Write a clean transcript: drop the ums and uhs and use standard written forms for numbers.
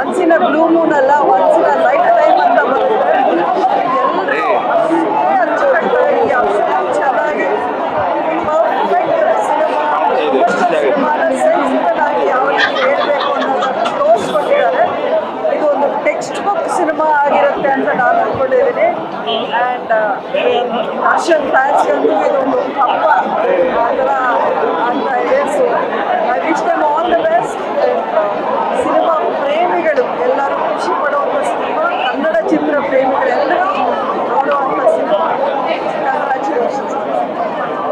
Once in a blue moon ಅಲ್ಲ, once in a lifetime ಅಂತ ಬರುತ್ತೆ. ಎಲ್ಲರೂ ಅಷ್ಟೇ ಅಚ್ಚುಕಟ್ಟಾಗಿ ಅಷ್ಟೇ ಚೆನ್ನಾಗಿ ಪರ್ಫೆಕ್ಟ್ ಸಿನಿಮಾನ ಸೆನ್ಸಿಬಲ್ ಆಗಿ ಯಾವ ರೀತಿ ಹೇಳ್ಬೇಕು ಅನ್ನೋದನ್ನು ತೋರಿಸ್ಕೊಟ್ಟಿದ್ದಾರೆ. ಇದು ಒಂದು ಟೆಕ್ಸ್ಟ್ ಬುಕ್ ಸಿನಿಮಾ ಆಗಿರುತ್ತೆ ಅಂತ ನಾನು ಅಂದ್ಕೊಂಡಿದ್ದೀನಿ. And Darshan fan